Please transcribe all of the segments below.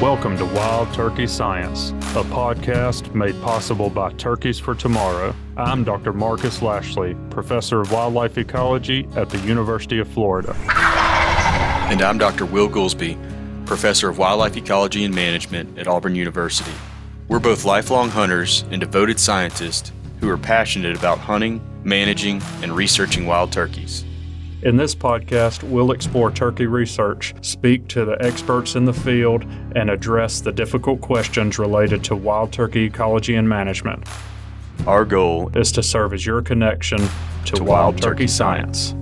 Welcome to Wild Turkey Science, a podcast made possible by Turkeys for Tomorrow. I'm Dr. Marcus Lashley, Professor of Wildlife Ecology at the University of Florida. And I'm Dr. Will Goolsby, Professor of Wildlife Ecology and Management at Auburn University. We're both lifelong hunters and devoted scientists who are passionate about hunting, managing, and researching wild turkeys. In this podcast, we'll explore turkey research, speak to the experts in the field, and address the difficult questions related to wild turkey ecology and management. Our goal is to serve as your connection to wild turkey science.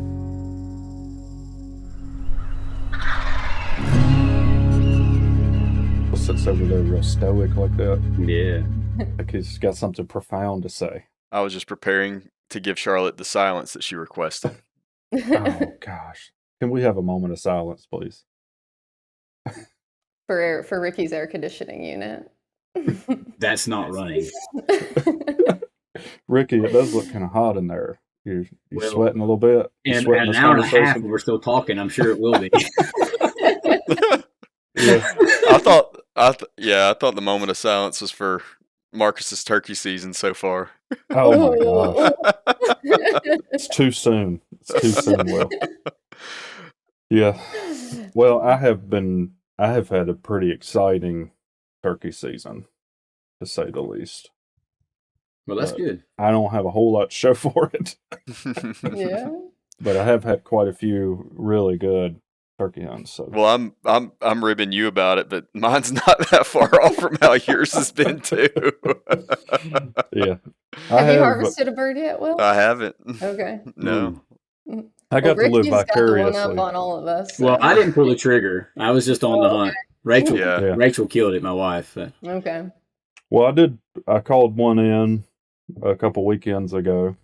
Sits over there real stoic like that. Yeah. Like he's got something profound to say. I was just preparing to give Charlotte the silence that she requested. Oh gosh. Can we have a moment of silence, please? For Ricky's air conditioning unit. That's not running. Ricky, it does look kind of hot in there. You're Well, sweating a little bit. And an hour and a half we're still talking, I'm sure it will be. Yeah. I thought the moment of silence was for Marcus's turkey season so far. Oh my gosh. It's too soon. It's too soon, Will. Yeah. Well, I have had a pretty exciting turkey season, to say the least. Well, that's good. I don't have a whole lot to show for it. Yeah. But I have had quite a few really good turkey hunts. So. Well, I'm ribbing you about it, but mine's not that far off from how yours has been too. Yeah. Have you harvested a bird yet, Will? I haven't. Okay. No. I got to live vicariously. Got the one up on all of us. So. Well, I didn't pull the trigger. I was just on the hunt. Rachel, Yeah. Rachel killed it, my wife. Okay. Well, I called one in a couple weekends ago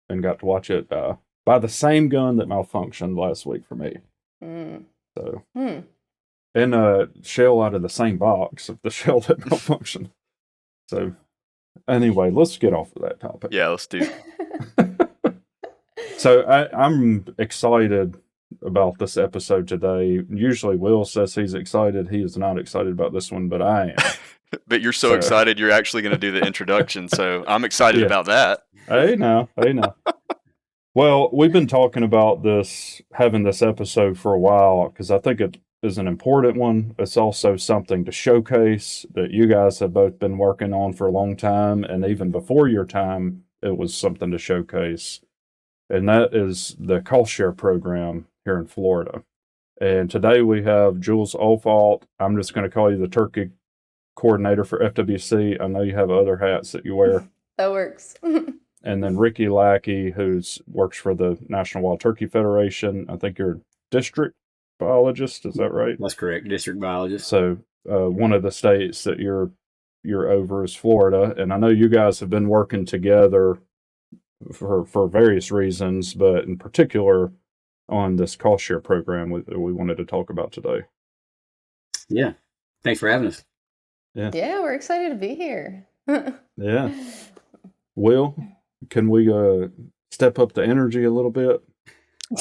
and got to watch it by the same gun that malfunctioned last week for me. So, and a shell out of the same box of the shell that malfunctioned. So, anyway, let's get off of that topic. Yeah, let's do. So, I'm excited about this episode today. Usually, Will says he's excited. He is not excited about this one, but I am. But you're so excited you're actually going to do the introduction, so I'm excited about that. Hey now. Well, we've been talking about having this episode for a while, because I think it is an important one. It's also something to showcase that you guys have both been working on for a long time, and even before your time, it was something to showcase. And that is the cost share program here in Florida. And today we have Jules Olfault. I'm just going to call you the turkey coordinator for FWC. I know you have other hats that you wear. That works. And then Ricky Lackey, who works for the National Wild Turkey Federation. I think you're a district biologist. Is that right? That's correct. District biologist. So one of the states that you're over is Florida. And I know you guys have been working together for various reasons, but in particular on this cost share program we wanted to talk about today. Yeah. Thanks for having us. Yeah, we're excited to be here. Yeah. Will, can we step up the energy a little bit?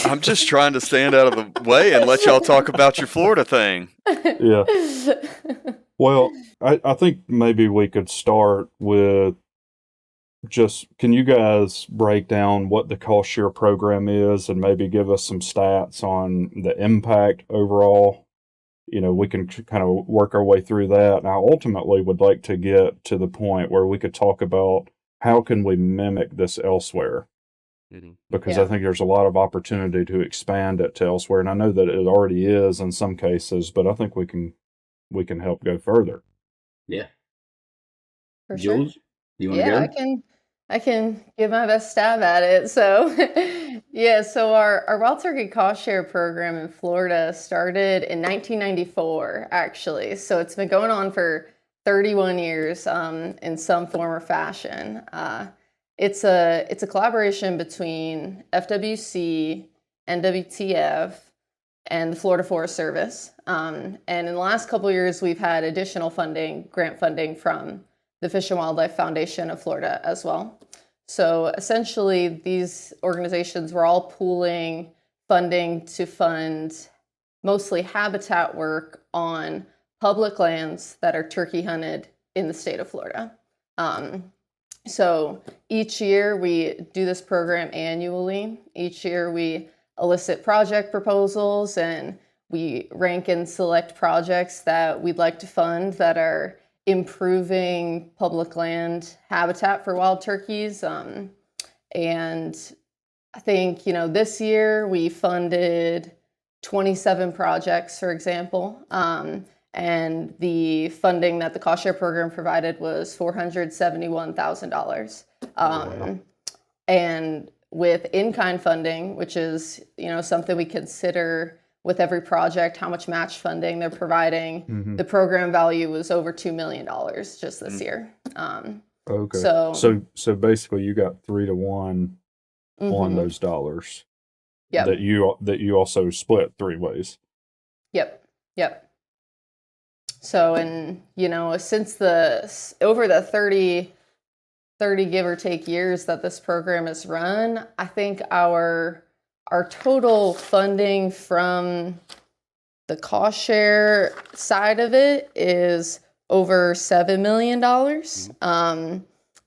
I'm just trying to stand out of the way and let y'all talk about your Florida thing. Yeah. Well, I think maybe we could start with can you guys break down what the cost share program is and maybe give us some stats on the impact overall? You know, we can kind of work our way through that. And I ultimately would like to get to the point where we could talk about how can we mimic this elsewhere? Because I think there's a lot of opportunity to expand it to elsewhere. And I know that it already is in some cases, but I think we can help go further. Yeah. For Jules, sure. you want to go? I can give my best stab at it. So, so our wild turkey cost share program in Florida started in 1994, actually. So it's been going on for 31 years in some form or fashion. It's a collaboration between FWC, NWTF, and the Florida Forest Service. And in the last couple of years, we've had additional grant funding from the Fish and Wildlife Foundation of Florida as well. So essentially, these organizations were all pooling funding to fund mostly habitat work on public lands that are turkey hunted in the state of Florida. So each year we do this program annually. Each year we elicit project proposals and we rank and select projects that we'd like to fund that are improving public land habitat for wild turkeys. And I think, this year we funded 27 projects, for example. And the funding that the cost share program provided was $471,000. And with in-kind funding, which is, something we consider with every project, how much match funding they're providing, the program value was over $2 million just this year. Okay. So basically you got 3 to 1 on those dollars. Yep. That you also split 3 ways. Yep. So, and, since over the 30 give or take years that this program is run, I think our total funding from the cost share side of it is over $7 million.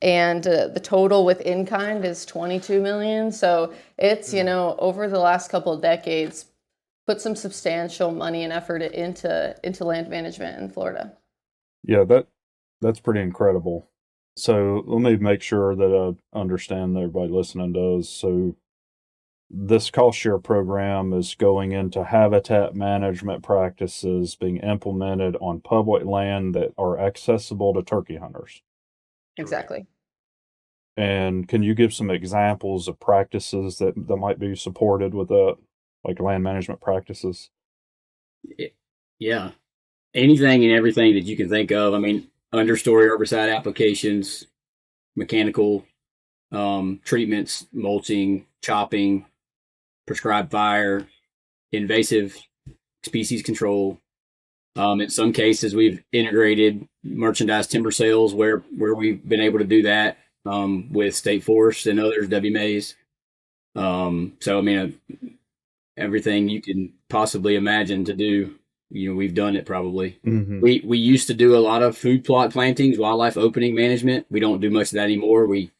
And the total with in-kind is $22 million. So it's, over the last couple of decades, put some substantial money and effort into land management in Florida. Yeah, that's pretty incredible. So let me make sure that I understand that everybody listening does. So this cost share program is going into habitat management practices being implemented on public land that are accessible to turkey hunters. Exactly. And can you give some examples of practices that might be supported with that, like land management practices? Yeah. Anything and everything that you can think of. I mean, understory herbicide applications, mechanical treatments, mulching, chopping, prescribed fire, invasive species control. In some cases, we've integrated merchandise timber sales where we've been able to do that with State Forest and others, WMAs. So, I mean, everything you can possibly imagine to do, we've done it probably. We used to do a lot of food plot plantings, wildlife opening management. We don't do much of that anymore. We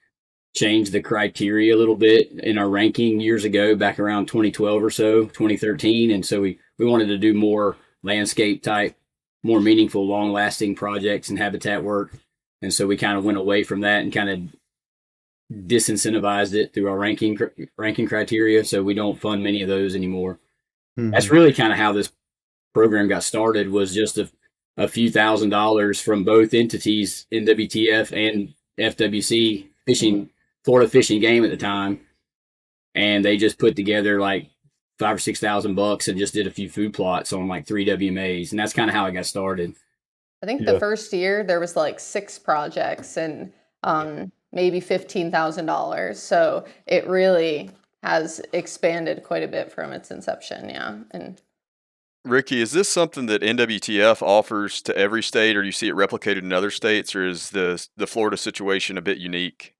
changed the criteria a little bit in our ranking years ago, back around 2012 or so, 2013. And so we wanted to do more landscape type, more meaningful, long lasting projects and habitat work. And so we kind of went away from that and kind of disincentivized it through our ranking criteria. So we don't fund many of those anymore. That's really kind of how this program got started, was just a few $1,000s from both entities, NWTF and FWC fishing, Florida Fish and Game at the time. And they just put together like $5,000 or $6,000 and just did a few food plots on like 3 WMAs. And that's kind of how it got started. I think the first year there was like 6 projects and maybe $15,000. So it really has expanded quite a bit from its inception. Yeah. And Ricky, is this something that NWTF offers to every state, or do you see it replicated in other states, or is the Florida situation a bit unique?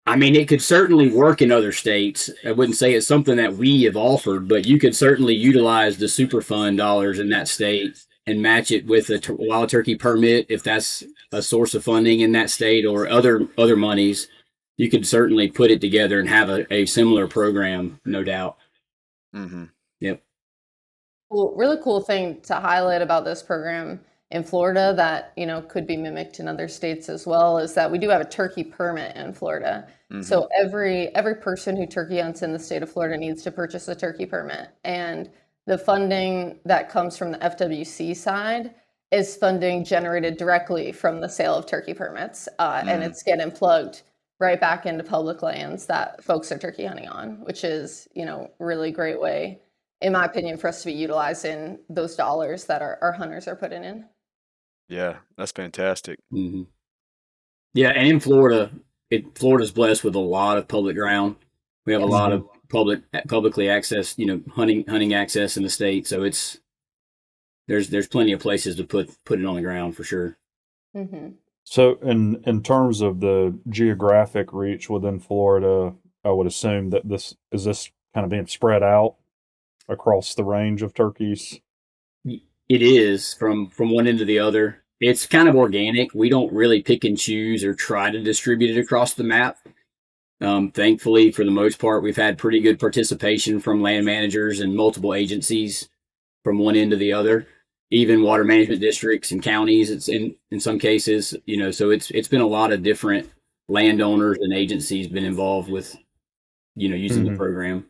I mean, it could certainly work in other states. I wouldn't say it's something that we have offered, but you could certainly utilize the Superfund dollars in that state and match it with a wild turkey permit if that's a source of funding in that state, or other monies. You could certainly put it together and have a similar program, no doubt. Yep. Well, really cool thing to highlight about this program in Florida that, could be mimicked in other states as well, is that we do have a turkey permit in Florida. So every person who turkey hunts in the state of Florida needs to purchase a turkey permit. And the funding that comes from the FWC side is funding generated directly from the sale of turkey permits. And it's getting plugged right back into public lands that folks are turkey hunting on, which is, really great way, in my opinion, for us to be utilizing those dollars that our hunters are putting in. Yeah, that's fantastic. Yeah, and in Florida, Florida's blessed with a lot of public ground. We have a lot of publicly accessed, hunting access in the state. So there's plenty of places to put it on the ground for sure. So in terms of the geographic reach within Florida, I would assume that this kind of being spread out across the range of turkeys? It is from one end to the other. It's kind of organic. We don't really pick and choose or try to distribute it across the map. Thankfully, for the most part, we've had pretty good participation from land managers and multiple agencies from one end to the other, even water management districts and counties. It's in some cases, so it's been a lot of different landowners and agencies been involved with, using the program.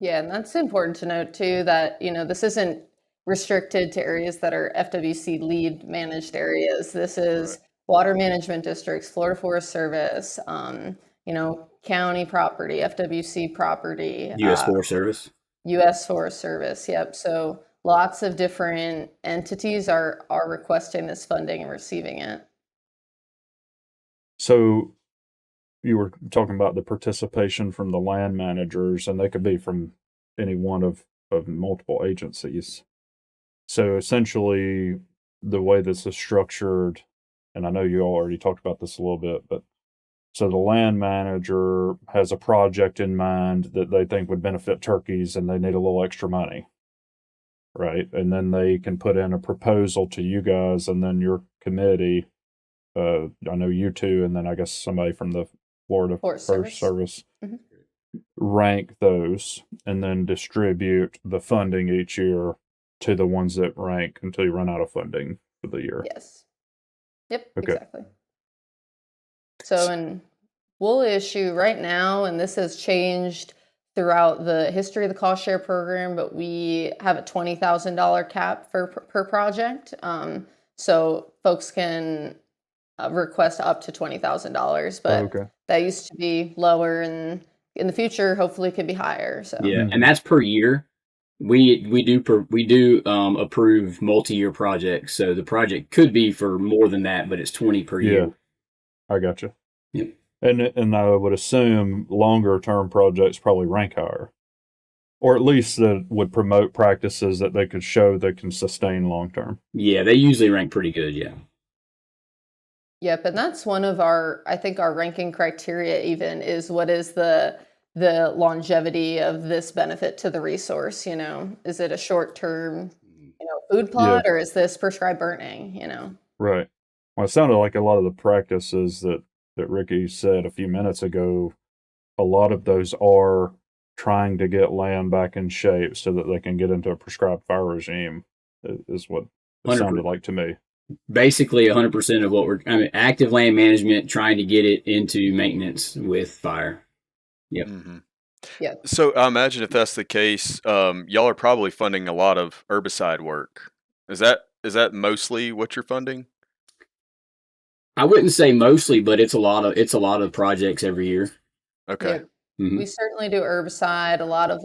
Yeah, and that's important to note too that, this isn't restricted to areas that are FWC lead managed areas. This is water management districts, Florida Forest Service, county property, FWC property, U.S. Forest Service. U.S. Forest Service, yep. So lots of different entities are requesting this funding and receiving it. So you were talking about the participation from the land managers, and they could be from any one of multiple agencies. So essentially, the way this is structured, and I know you already talked about this a little bit, but so the land manager has a project in mind that they think would benefit turkeys and they need a little extra money, right? And then they can put in a proposal to you guys, and then your committee, I know you two, and then I guess somebody from the Florida Forest Service rank those and then distribute the funding each year to the ones that rank until you run out of funding for the year. Yes. Yep, Okay. exactly. So, and we'll issue right now, and this has changed throughout the history of the cost share program, but we have a $20,000 cap per project. So folks can request up to $20,000, but that used to be lower, and in the future, hopefully, could be higher. So and that's per year. We do approve multi-year projects, so the project could be for more than that, but it's 20 per year. I gotcha. Yep. And I would assume longer term projects probably rank higher, or at least that would promote practices that they could show they can sustain long term. Yeah, they usually rank pretty good. Yeah. Yep, and that's one of our ranking criteria. Even is what is the longevity of this benefit to the resource. Is it a short term, food plot, or is this prescribed burning? Right. Well, it sounded like a lot of the practices that Ricky said a few minutes ago, a lot of those are trying to get land back in shape so that they can get into a prescribed fire regime, is what it 100%. Sounded like to me. Basically 100% of what active land management, trying to get it into maintenance with fire. Yep. Mm-hmm. Yeah. So I imagine if that's the case, y'all are probably funding a lot of herbicide work. Is that mostly what you're funding? I wouldn't say mostly, but it's a lot of projects every year. Okay. Yeah. We certainly do herbicide, a lot of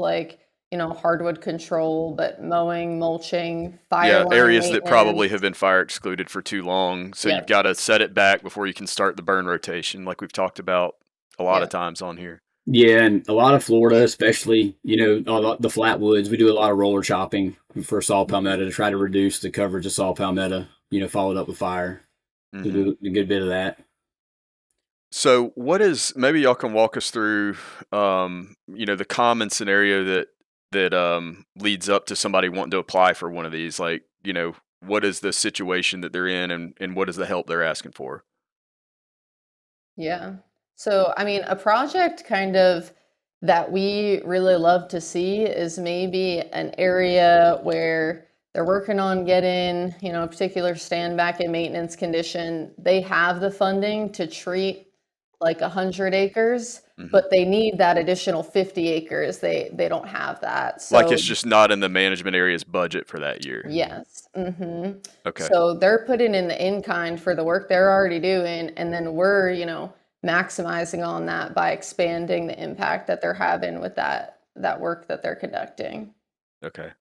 hardwood control, but mowing, mulching, fire line areas that probably maintenance. have been fire excluded for too long. So you've got to set it back before you can start the burn rotation, like we've talked about a lot of times on here. Yeah, and a lot of Florida, especially, the flatwoods, we do a lot of roller chopping for saw palmetto to try to reduce the coverage of saw palmetto, followed up with fire. Mm-hmm. To do a good bit of that. So maybe y'all can walk us through, the common scenario that leads up to somebody wanting to apply for one of these. Like, what is the situation that they're in, and what is the help they're asking for? Yeah. So, a project kind of that we really love to see is maybe an area where they're working on getting, a particular stand back in maintenance condition. They have the funding to treat like 100 acres, but they need that additional 50 acres. They don't have that. So, like it's just not in the management area's budget for that year. Yes. Mm-hmm. Okay. So they're putting in the in-kind for the work they're already doing, and then we're, maximizing on that by expanding the impact that they're having with that work that they're conducting. Okay.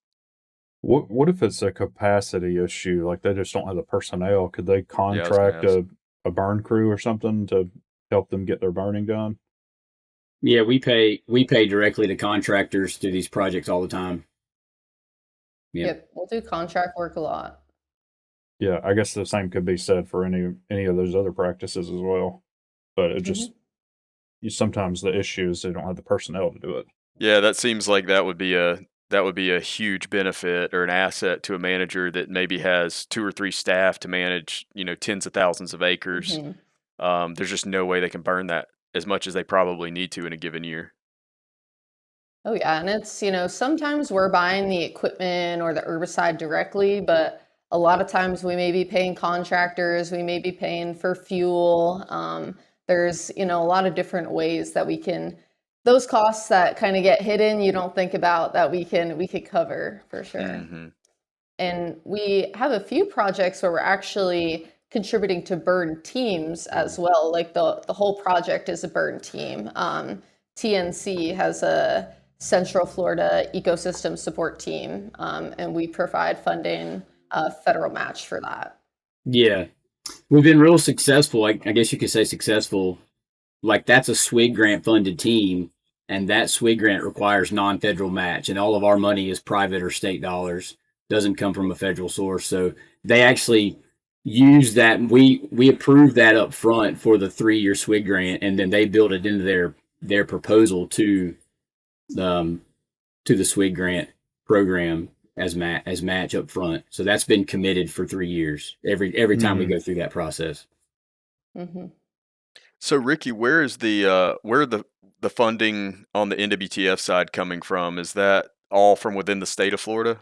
What if it's a capacity issue? Like they just don't have the personnel. Could they contract a burn crew or something to help them get their burning done? Yeah, we pay directly to contractors to these projects all the time. Yeah. Yep, we'll do contract work a lot. Yeah, I guess the same could be said for any of those other practices as well. But it just sometimes the issue is they don't have the personnel to do it. Yeah, that seems like that would be that would be a huge benefit or an asset to a manager that maybe has 2 or 3 staff to manage, tens of thousands of acres. There's just no way they can burn that as much as they probably need to in a given year. Oh yeah, and it's, sometimes we're buying the equipment or the herbicide directly, but a lot of times we may be paying contractors, we may be paying for fuel. There's, a lot of different ways that we can, those costs that kind of get hidden, you don't think about that we could cover for sure. Mm-hmm. And we have a few projects where we're actually contributing to burn teams as well. Like the whole project is a burn team. TNC has a Central Florida Ecosystem Support Team, and we provide funding, federal match for that. Yeah, we've been real successful. I guess you could say successful. Like that's a SWIG grant funded team, and that SWIG grant requires non-federal match, and all of our money is private or state dollars. Doesn't come from a federal source. So they actually use that. We approved that up front for the 3-year SWIG grant, and then they built it into their proposal to the SWIG grant program as match up front. So that's been committed for 3 years. Every time we go through that process. Mm-hmm. So Ricky, where is the funding on the NWTF side coming from? Is that all from within the state of Florida,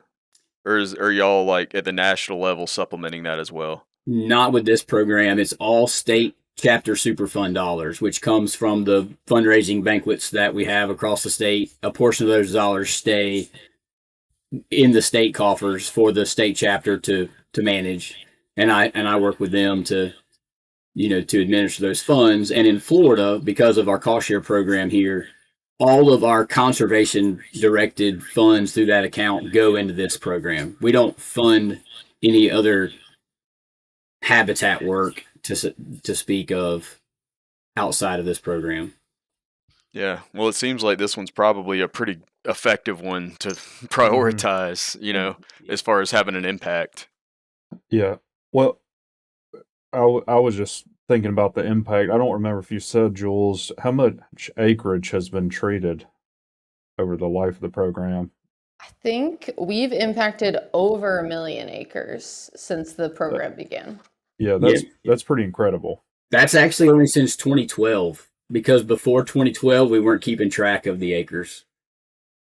or are y'all like at the national level supplementing that as well? Not with this program. It's all state chapter Superfund dollars, which comes from the fundraising banquets that we have across the state. A portion of those dollars stay in the state coffers for the state chapter to manage, and I work with them to administer those funds. And in Florida, because of our cost share program here, all of our conservation directed funds through that account go into this program. We don't fund any other habitat work to speak of outside of this program. Yeah, well, it seems like this one's probably a pretty effective one to prioritize, as far as having an impact. Yeah. Well, I was just thinking about the impact. I don't remember if you said, Jules, how much acreage has been treated over the life of the program? I think we've impacted over 1 million acres since the program began. Yeah, that's pretty incredible. That's actually only since 2012, because before 2012 we weren't keeping track of the acres.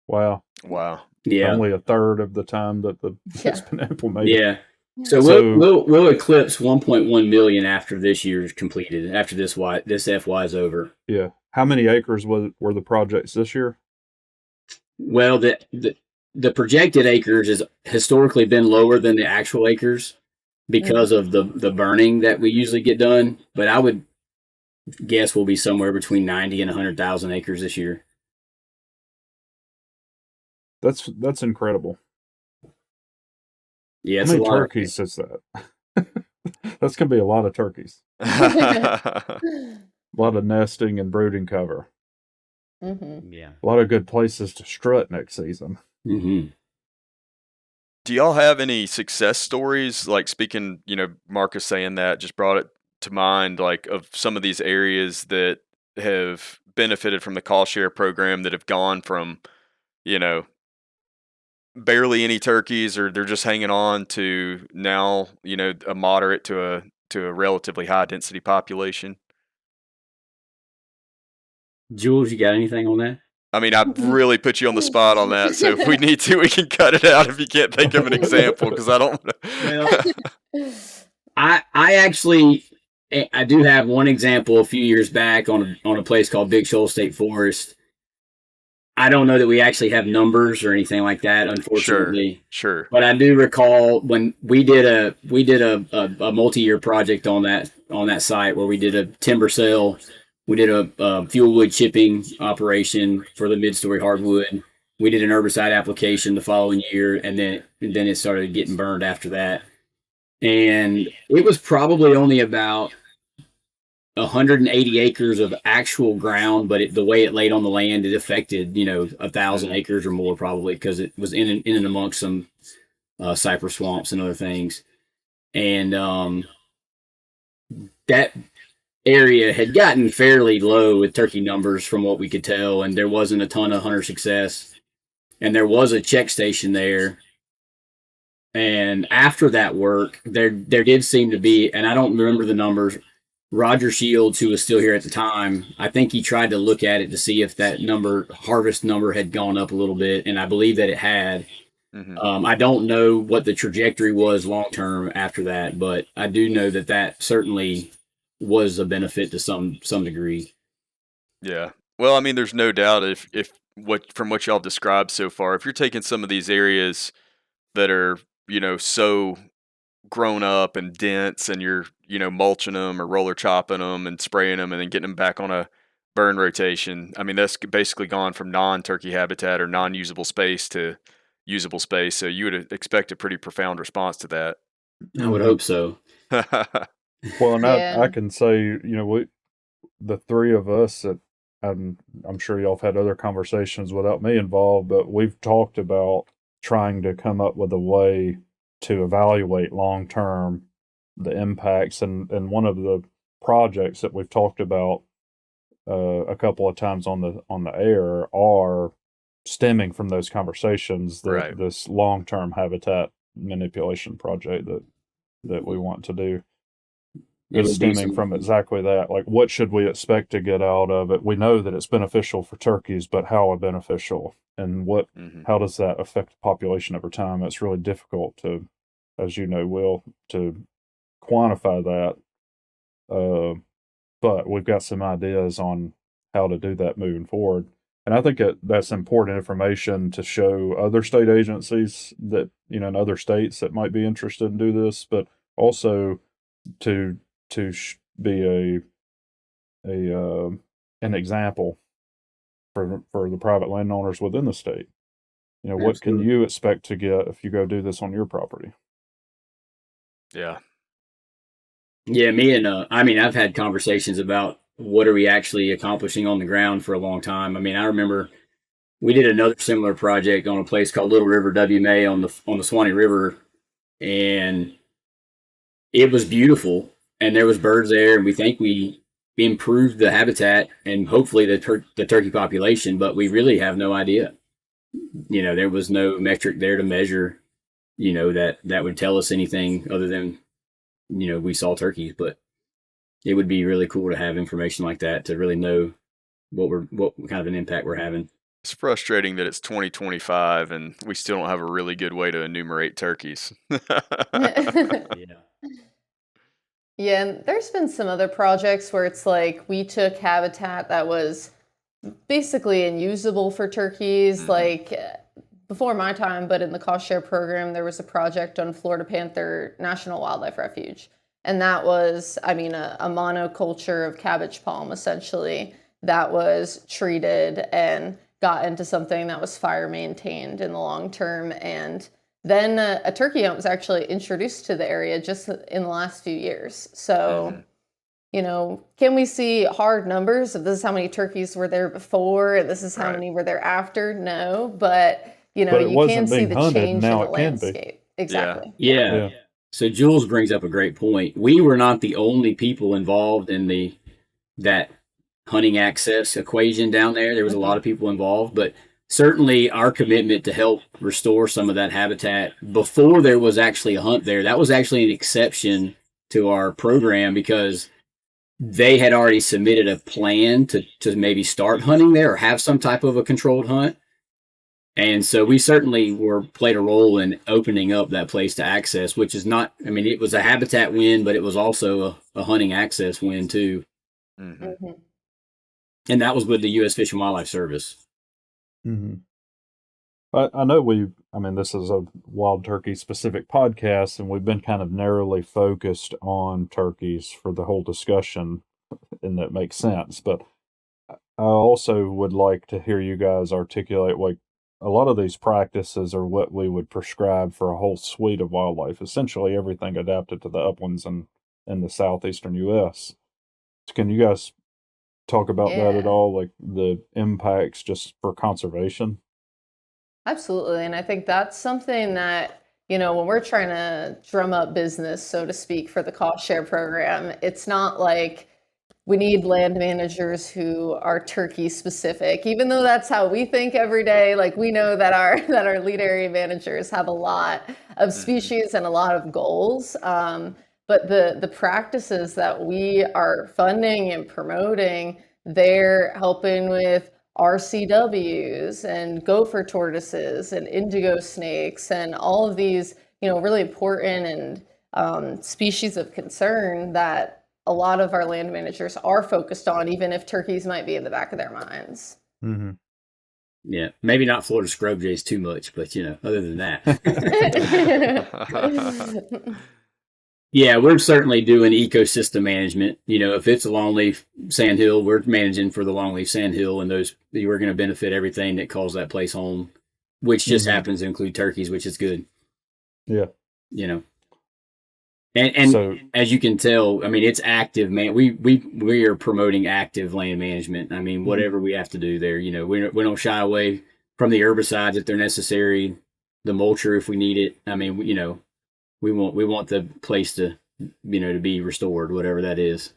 Wow. Yeah. Only a third of the time that it's been implemented. Yeah. So we'll eclipse 1.1 million after this year's completed. After this FY is over. Yeah. How many acres were the projects this year? Well, the projected acres has historically been lower than the actual acres because of the burning that we usually get done. But I would guess we'll be somewhere between 90 and 100,000 acres this year. That's incredible. Yeah, how many turkeys is that? That's gonna be a lot of turkeys. A lot of nesting and brooding cover. Mm-hmm. Yeah, a lot of good places to strut next season. Mm-hmm. Do y'all have any success stories? Like, speaking, Marcus saying that just brought it to mind, like, of some of these areas that have benefited from the cost share program that have gone from, barely any turkeys, or they're just hanging on, to now, a moderate to a relatively high density population. Jules, you got anything on that? I mean, I really put you on the spot on that. So if we need to, we can cut it out if you can't think of an example, because I don't. Well, I do have one example a few years back on a place called Big Shoal State Forest. I don't know that we actually have numbers or anything like that, unfortunately. Sure. But I do recall when we did a multi-year project on that site where we did a timber sale. We did a fuel wood chipping operation for the mid-story hardwood. We did an herbicide application the following year, and then it started getting burned after that. And it was probably only about 180 acres of actual ground, but the way it laid on the land, it affected 1,000 acres or more probably, because it was in and amongst some cypress swamps and other things. And that area had gotten fairly low with turkey numbers from what we could tell, and there wasn't a ton of hunter success. and there was a check station there. And after that work, there did seem to be, and I don't remember the numbers. Roger Shields, who was still here at the time, I think he tried to look at it to see if that harvest number had gone up a little bit, and I believe that it had. I don't know what the trajectory was long term after that, but I do know that certainly was a benefit to some degree. Yeah. Well, I mean, there's no doubt if from what y'all described so far, if you're taking some of these areas that are, so grown up and dense, and you're, mulching them or roller chopping them and spraying them and then getting them back on a burn rotation. I mean, that's basically gone from non-turkey habitat or non-usable space to usable space. So you would expect a pretty profound response to that. I would hope so. Well, and I can say, the three of us that I'm sure y'all have had other conversations without me involved, but we've talked about trying to come up with a way to evaluate long term the impacts, and one of the projects that we've talked about a couple of times on the air are stemming from those conversations. Right. This long term habitat manipulation project that we want to do is stemming from exactly that. Like, what should we expect to get out of it? We know that it's beneficial for turkeys, but how beneficial, and how does that affect the population over time? It's really difficult to, as you know, Will, to quantify that. But we've got some ideas on how to do that moving forward. And I think that's important information to show other state agencies that, in other states that might be interested in do this, but also to be an example for the private landowners within the state. What can you expect to get if you go do this on your property? Yeah. Yeah, me and I've had conversations about what are we actually accomplishing on the ground for a long time. I mean, I remember we did another similar project on a place called Little River WMA on the Swanee River, and it was beautiful, and there was birds there, and we think we improved the habitat and hopefully the turkey population, but we really have no idea. There was no metric there to measure, that would tell us anything other than, we saw turkeys. But it would be really cool to have information like that to really know what kind of an impact we're having. It's frustrating that it's 2025 and we still don't have a really good way to enumerate turkeys. Yeah. Yeah, and there's been some other projects where it's like we took habitat that was basically unusable for turkeys, like before my time, but in the cost share program, there was a project on Florida Panther National Wildlife Refuge. And that was, a monoculture of cabbage palm, essentially, that was treated and got into something that was fire maintained in the long term. And then a turkey hunt was actually introduced to the area just in the last few years. So, can we see hard numbers of this is how many turkeys were there before and this is how many were there after? No, but, you can see the change in the landscape. Exactly. Yeah. So Jules brings up a great point. We were not the only people involved in that hunting access equation down there. There was a lot of people involved, but certainly our commitment to help restore some of that habitat before there was actually a hunt there, that was actually an exception to our program because they had already submitted a plan to maybe start hunting there or have some type of a controlled hunt. And so we certainly played a role in opening up that place to access, which is not, it was a habitat win, but it was also a hunting access win too. Mm-hmm. And that was with the U.S. Fish and Wildlife Service. Mm-hmm. I know this is a wild turkey specific podcast, and we've been kind of narrowly focused on turkeys for the whole discussion, and that makes sense. But I also would like to hear you guys articulate, like, a lot of these practices are what we would prescribe for a whole suite of wildlife, essentially everything adapted to the uplands and in the southeastern U.S. So can you guys talk about that at all, like the impacts just for conservation? Absolutely. And I think that's something that, when we're trying to drum up business, so to speak, for the cost share program, it's not like we need land managers who are turkey specific, even though that's how we think every day. Like we know that our lead area managers have a lot of species and a lot of goals. But the practices that we are funding and promoting, they're helping with RCWs and gopher tortoises and indigo snakes and all of these, really important and species of concern that a lot of our land managers are focused on, even if turkeys might be in the back of their minds. Mm-hmm. Yeah, maybe not Florida scrub jays too much, but other than that. Yeah, we're certainly doing ecosystem management. If it's a longleaf sandhill, we're managing for the longleaf sandhill, and we're going to benefit everything that calls that place home, which just happens to include turkeys, which is good. Yeah. And so, as you can tell, I mean, it's active, man. We are promoting active land management. I mean, whatever we have to do there, we don't shy away from the herbicides if they're necessary, the mulcher if we need it. I mean, we want the place to be restored, whatever that is.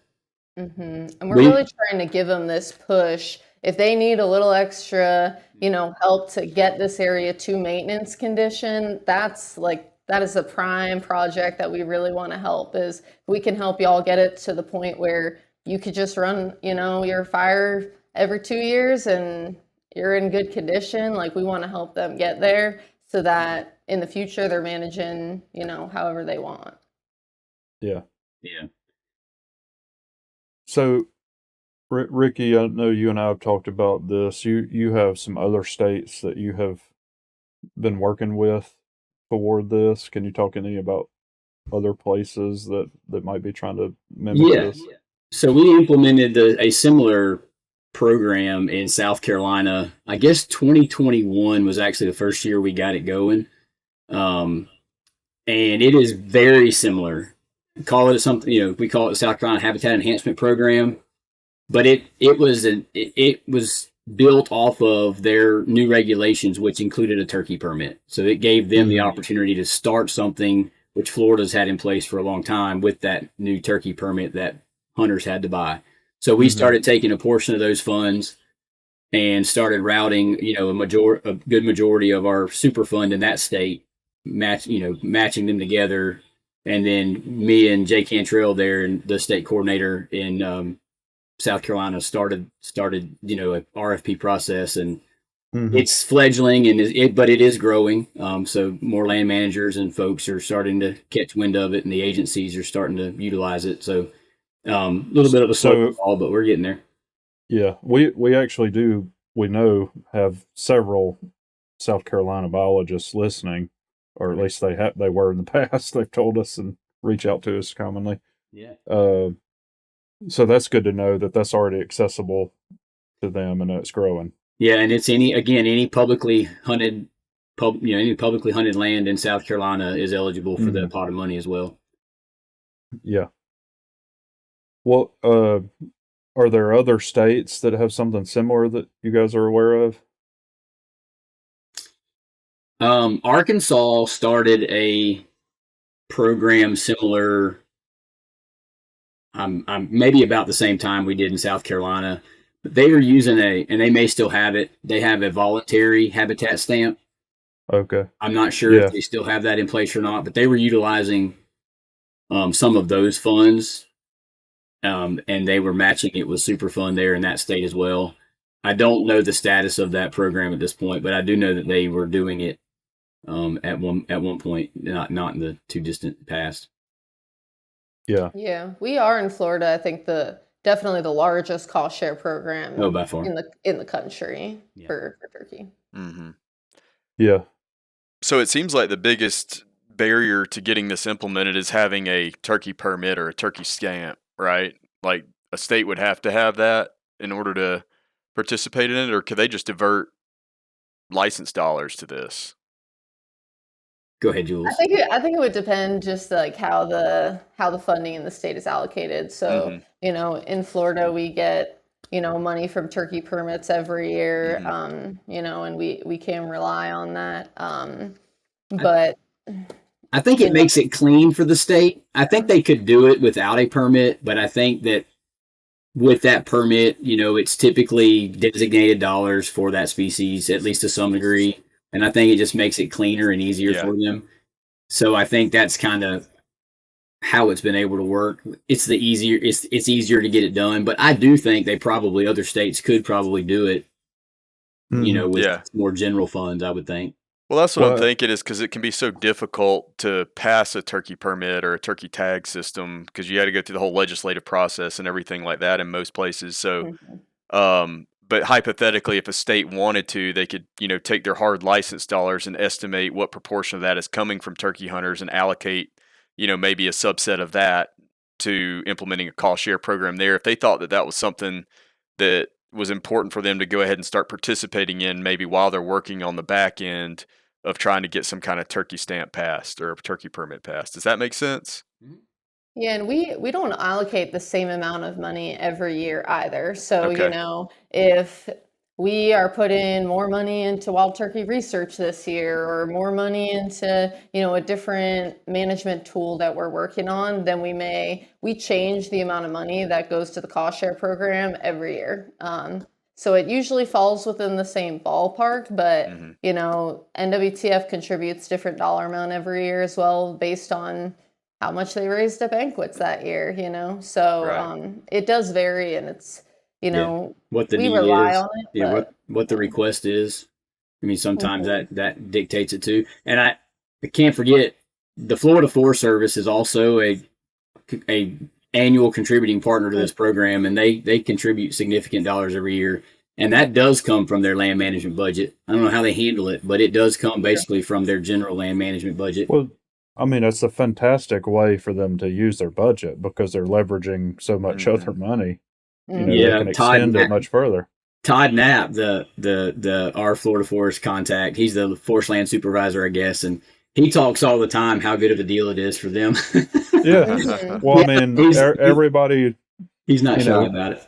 And we're really trying to give them this push. If they need a little extra, help to get this area to maintenance condition, that is a prime project that we really want to help. Is we can help y'all get it to the point where you could just run, your fire every 2 years and you're in good condition. Like we want to help them get there so that in the future they're managing, however they want. Yeah. Yeah. So, Ricky, I know you and I have talked about this. You have some other states that you have been working with toward this. Can you talk any about other places that might be trying to mimic this? Yeah. So we implemented a similar program in South Carolina. I guess 2021 was actually the first year we got it going. And it is very similar. We call it something, we call it the South Carolina Habitat Enhancement Program, but it was built off of their new regulations, which included a turkey permit. So it gave them the opportunity to start something which Florida's had in place for a long time with that new turkey permit that hunters had to buy. So we started taking a portion of those funds and started routing, a good majority of our super fund in that state, matching them together. And then me and Jay Cantrell there, and the state coordinator in South Carolina, started a RFP process, and it's fledgling, but it is growing. So more land managers and folks are starting to catch wind of it, and the agencies are starting to utilize it. So a little bit of a slow fall, but we're getting there. Yeah, we actually do. We know have several South Carolina biologists listening, or at least they were in the past. They've told us and reach out to us commonly. Yeah. So that's good to know that that's already accessible to them and it's growing. Yeah, and it's any publicly hunted land in South Carolina is eligible for the pot of money as well. Yeah. Well, are there other states that have something similar that you guys are aware of? Arkansas started a program similar, maybe about the same time we did in South Carolina, but they were using and they may still have it. They have a voluntary habitat stamp. Okay. I'm not sure if they still have that in place or not, but they were utilizing some of those funds, and they were matching it with Superfund there in that state as well. I don't know the status of that program at this point, but I do know that they were doing it at one point, not in the too distant past. Yeah, we are in Florida. I think definitely the largest cost share program by far in the country for turkey. Yeah. So it seems like the biggest barrier to getting this implemented is having a turkey permit or a turkey stamp, right? Like a state would have to have that in order to participate in it, or could they just divert license dollars to this? Go ahead, Jules. I think it would depend just like how the funding in the state is allocated. So in Florida we get money from turkey permits every year, and we can rely on that. But I think it makes it clean for the state. I think they could do it without a permit, but I think that with that permit, it's typically designated dollars for that species, at least to some degree. And I think it just makes it cleaner and easier for them. So I think that's kind of how it's been able to work. It's easier to get it done, but I do think other states could probably do it, with more general funds, I would think. Well, that's what I'm thinking, is because it can be so difficult to pass a turkey permit or a turkey tag system, because you got to go through the whole legislative process and everything like that in most places. So, but hypothetically, if a state wanted to, they could, take their hard license dollars and estimate what proportion of that is coming from turkey hunters and allocate, maybe a subset of that to implementing a cost share program there. If they thought that that was something that was important for them to go ahead and start participating in, maybe while they're working on the back end of trying to get some kind of turkey stamp passed or a turkey permit passed. Does that make sense? Yeah, and we don't allocate the same amount of money every year either. So, if we are putting more money into wild turkey research this year, or more money into, a different management tool that we're working on, then we change the amount of money that goes to the cost share program every year. So it usually falls within the same ballpark, but, NWTF contributes different dollar amount every year as well, based on how much they raised at banquets that year, So it does vary, and it's, what the we need rely is, on it. what the request is. I mean, sometimes that dictates it too. And I can't forget, the Florida Forest Service is also a annual contributing partner to this program, and they contribute significant dollars every year. And that does come from their land management budget. I don't know how they handle it, but it does come basically from their general land management budget. Well, I mean, it's a fantastic way for them to use their budget, because they're leveraging so much other money. They can extend it much further. Todd Knapp, our Florida Forest contact, he's the forest land supervisor, I guess, and he talks all the time how good of a deal it is for them. Yeah. Well, I mean, everybody... He's not shy about it.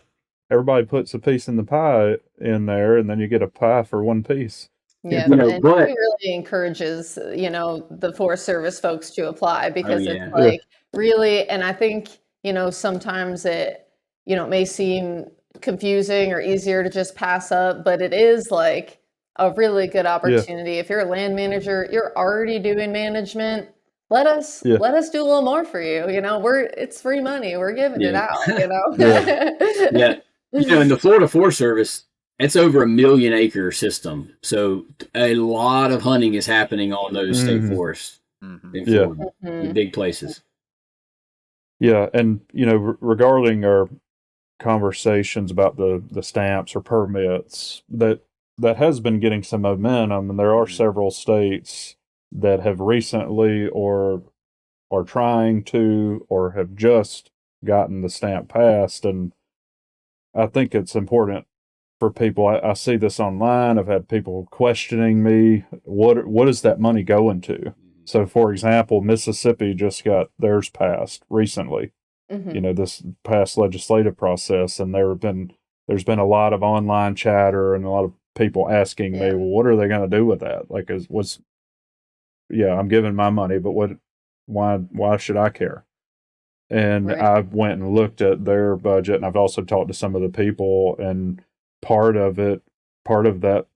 Everybody puts a piece in the pie in there, and then you get a pie for one piece. Yeah, and he really encourages, the Forest Service folks to apply, because it's really, and I think, sometimes it, may seem confusing or easier to just pass up, but it is like a really good opportunity. If you're a land manager, you're already doing management. Let us do a little more for you. It's free money. We're giving it out. In the Florida Forest Service, it's over 1 million acre system. So a lot of hunting is happening on those state forests in Florida, in big places. Yeah. And, regarding our conversations about the stamps or permits, that has been getting some momentum, and there are several states that have recently or are trying to or have just gotten the stamp passed. And I think it's important for people. I see this online. I've had people questioning me, what is that money going to? So, for example, Mississippi just got theirs passed recently. This past legislative process, and there's been a lot of online chatter and a lot of people asking me, well, what are they going to do with that? Like, I'm giving my money, but why should I care? And I went and looked at their budget, and I've also talked to some of the people, and part of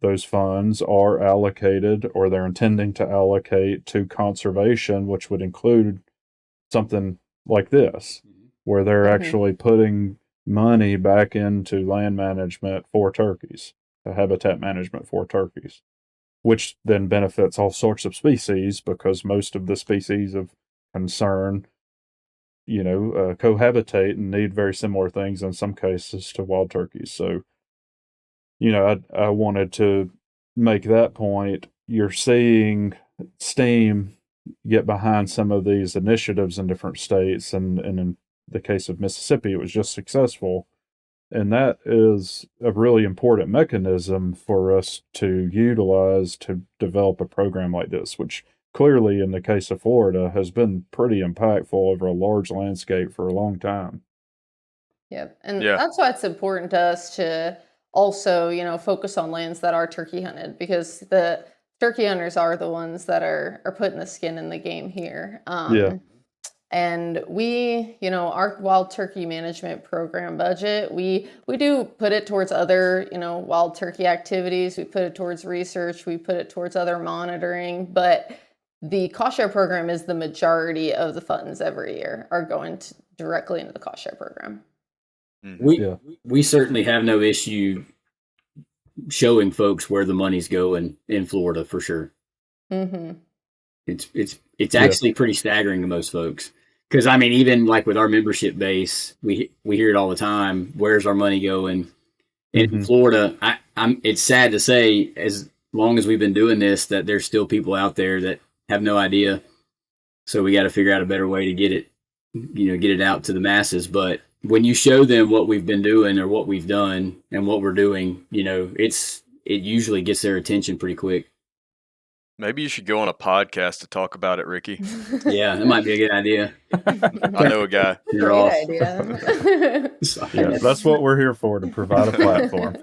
those funds are allocated, or they're intending to allocate, to conservation, which would include something like this, where they're actually putting money back into land management for turkeys, habitat management for turkeys, which then benefits all sorts of species, because most of the species of concern, cohabitate and need very similar things in some cases to wild turkeys. So, I wanted to make that point. You're seeing steam get behind some of these initiatives in different states, and in the case of Mississippi, it was just successful. And that is a really important mechanism for us to utilize to develop a program like this, which clearly, in the case of Florida, has been pretty impactful over a large landscape for a long time. Yep. And that's why it's important to us to also, focus on lands that are turkey hunted, because the turkey hunters are the ones that are putting the skin in the game here. And we, our wild turkey management program budget, we do put it towards other, wild turkey activities. We put it towards research. We put it towards other monitoring. But the cost share program is the majority of the funds every year are going directly into the cost share program. We certainly have no issue showing folks where the money's going in Florida for sure. Mm-hmm. It's actually pretty staggering to most folks. Because I mean, even like with our membership base, we hear it all the time. Where's our money going? And in Florida, it's sad to say, as long as we've been doing this, that there's still people out there that have no idea. So we got to figure out a better way to get it out to the masses. But when you show them what we've been doing or what we've done and what we're doing, it usually gets their attention pretty quick. Maybe you should go on a podcast to talk about it, Ricky. Yeah, that might be a good idea. I know a guy. You're off. Idea. Yeah, that's what we're here for, to provide a platform.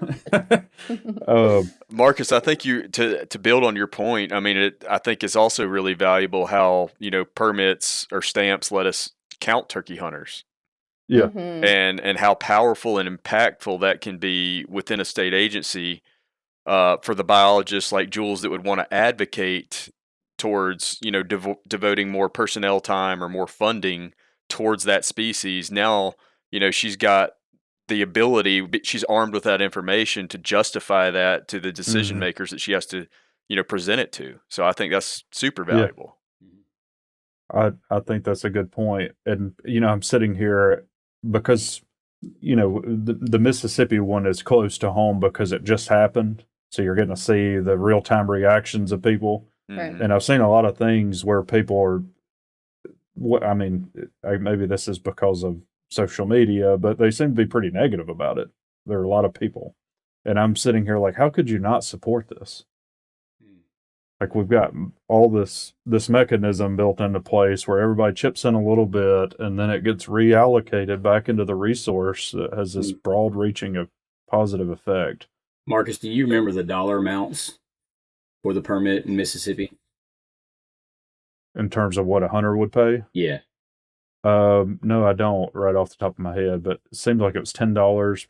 Marcus, I think to build on your point, I mean, I think it's also really valuable how, permits or stamps let us count turkey hunters. Yeah. And how powerful and impactful that can be within a state agency. For the biologists like Jules that would want to advocate towards, devoting more personnel time or more funding towards that species. Now, she's got the ability, she's armed with that information to justify that to the decision makers that she has to, present it to. So I think that's super valuable. Yeah. I think that's a good point. And, I'm sitting here because, the Mississippi one is close to home because it just happened. So you're getting to see the real-time reactions of people. Right. And I've seen a lot of things where people are, maybe this is because of social media, but they seem to be pretty negative about it. There are a lot of people. And I'm sitting here like, how could you not support this? Like, we've got all this mechanism built into place where everybody chips in a little bit and then it gets reallocated back into the resource that has this broad-reaching positive effect. Marcus, do you remember the dollar amounts for the permit in Mississippi? In terms of what a hunter would pay? Yeah. No, I don't right off the top of my head, but it seemed like it was $10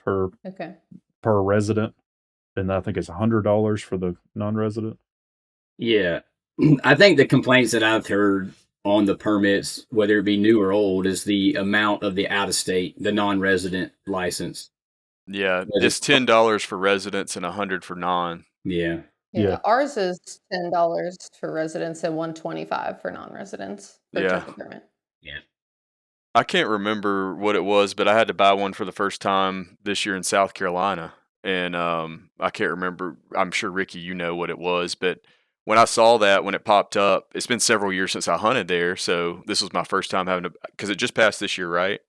per resident. And I think it's $100 for the non-resident. Yeah. I think the complaints that I've heard on the permits, whether it be new or old, is the amount of the out-of-state, the non-resident license. Yeah, it's $10 for residents and $100 for non. Yeah. Yeah. Ours is $10 for residents and $125 for non-residents. Yeah. Yeah. I can't remember what it was, but I had to buy one for the first time this year in South Carolina. And I can't remember. I'm sure, Ricky, you know what it was. But when I saw that, when it popped up, it's been several years since I hunted there. So this was my first time having to, because it just passed this year, right?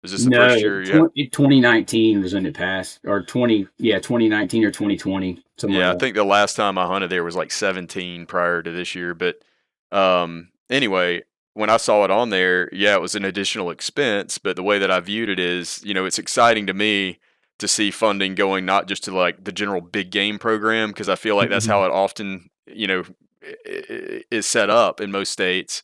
Is this the first year? 2019 was when it passed, or 2019 or 2020. Yeah, I think the last time I hunted there was like 17 prior to this year. But anyway, when I saw it on there, it was an additional expense. But the way that I viewed it is, it's exciting to me to see funding going not just to like the general big game program, because I feel like that's how it often, is set up in most states.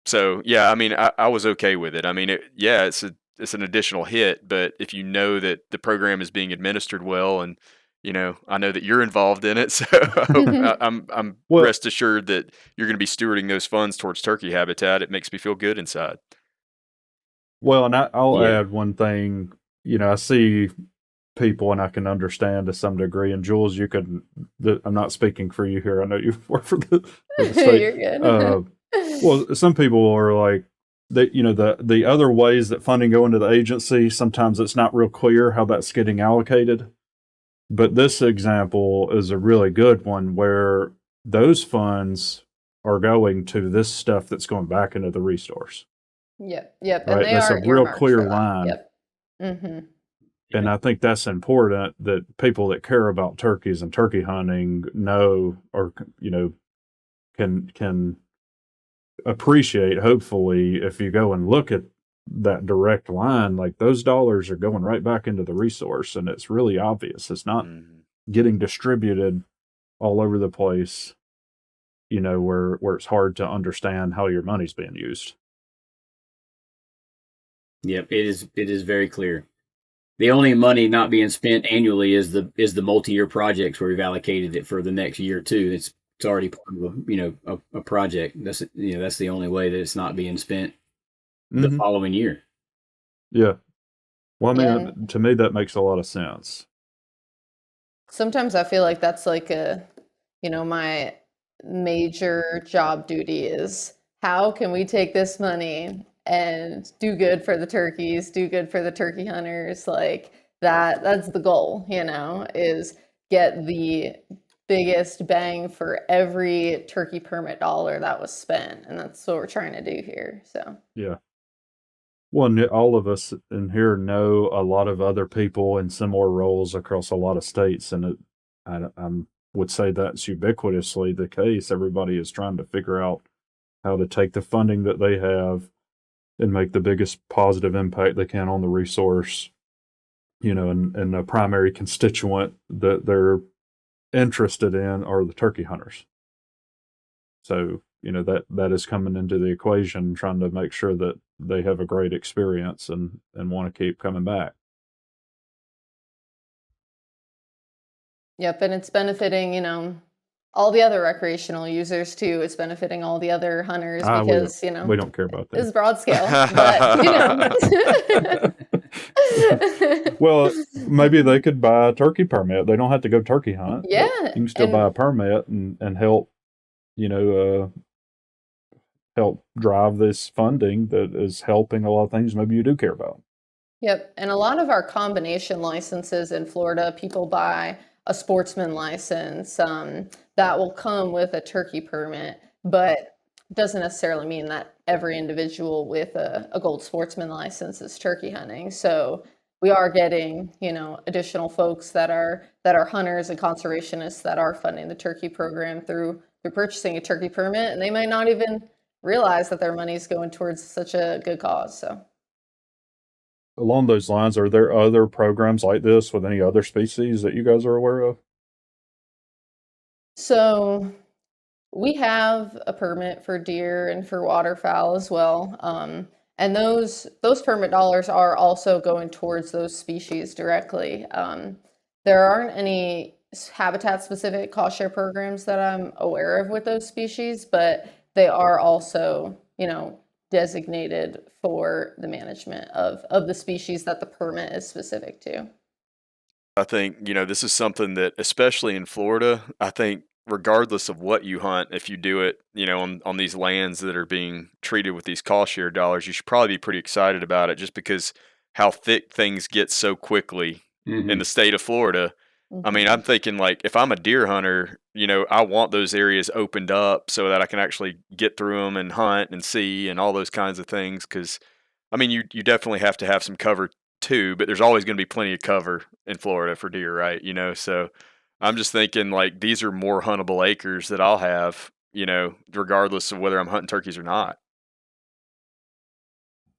So yeah, I mean, I was okay with it. I mean, it's an additional hit, but if you know that the program is being administered well, and I know that you're involved in it, so I'm rest assured that you're going to be stewarding those funds towards turkey habitat. It makes me feel good inside. Well, and I'll add one thing. I see people, and I can understand to some degree. And Jules, I'm not speaking for you here. I know you work for the state. You're good. Well, some people are like, the other ways that funding go into the agency, sometimes it's not real clear how that's getting allocated. But this example is a really good one where those funds are going to this stuff that's going back into the resource. Yep. Right? And That's a real clear line. Yep. Mm-hmm. And I think that's important that people that care about turkeys and turkey hunting know, or, can appreciate, hopefully, if you go and look at that direct line, like those dollars are going right back into the resource, and it's really obvious. It's not getting distributed all over the place, where it's hard to understand how your money's being used. Yep, it is very clear. The only money not being spent annually is the multi-year projects where we've allocated it for the next year too. It's already part of a project. That's that's the only way that it's not being spent the following year. Yeah. Well, I Yeah. mean, to me, that makes a lot of sense. Sometimes I feel like that's like my major job duty is how can we take this money and do good for the turkeys, do good for the turkey hunters, like that's the goal, is get the biggest bang for every turkey permit dollar that was spent. And that's what we're trying to do here. So, Yeah. Well, all of us in here know a lot of other people in similar roles across a lot of states, and I would say that's ubiquitously the case. Everybody is trying to figure out how to take the funding that they have and make the biggest positive impact they can on the resource, and the primary constituent that they're interested in are the turkey hunters. So, that is coming into the equation, trying to make sure that they have a great experience and want to keep coming back. yep. And it's benefiting, all the other recreational users too. It's benefiting all the other hunters because, we don't care about it's that. broad scale, but, Well, maybe they could buy a turkey permit. They don't have to go turkey hunt. Yeah. You can still buy a permit and help, help drive this funding that is helping a lot of things maybe you do care about. Yep. And a lot of our combination licenses in Florida, people buy a sportsman license that will come with a turkey permit, but doesn't necessarily mean that every individual with a gold sportsman license is turkey hunting. So we are getting, additional folks that are hunters and conservationists that are funding the turkey program through purchasing a turkey permit, and they might not even realize that their money is going towards such a good cause. So along those lines, are there other programs like this with any other species that you guys are aware of? So we have a permit for deer and for waterfowl as well. And those permit dollars are also going towards those species directly. There aren't any habitat-specific cost share programs that I'm aware of with those species, but they are also, designated for the management of the species that the permit is specific to. I think, this is something that, especially in Florida, I think regardless of what you hunt, if you do it, on these lands that are being treated with these cost share dollars, you should probably be pretty excited about it just because how thick things get so quickly in the state of Florida. I mean, I'm thinking like if I'm a deer hunter, I want those areas opened up so that I can actually get through them and hunt and see and all those kinds of things. Because, I mean, you definitely have to have some cover too, but there's always going to be plenty of cover in Florida for deer, right? So I'm just thinking like these are more huntable acres that I'll have, regardless of whether I'm hunting turkeys or not.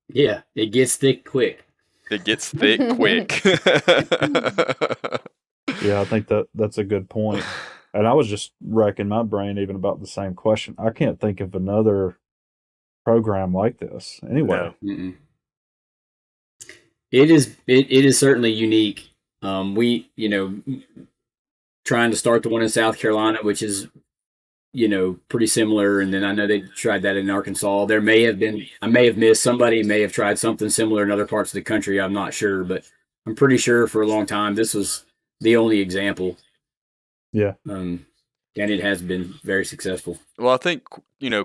Yeah, it gets thick quick. It gets thick quick. Yeah, I think that's a good point. And I was just racking my brain even about the same question. I can't think of another program like this anyway. No. It is certainly unique. We, trying to start the one in South Carolina, which is, pretty similar. And then I know they tried that in Arkansas. I may have missed, somebody may have tried something similar in other parts of the country. I'm not sure, but I'm pretty sure for a long time, this was the only example. Yeah. And it has been very successful. Well, I think,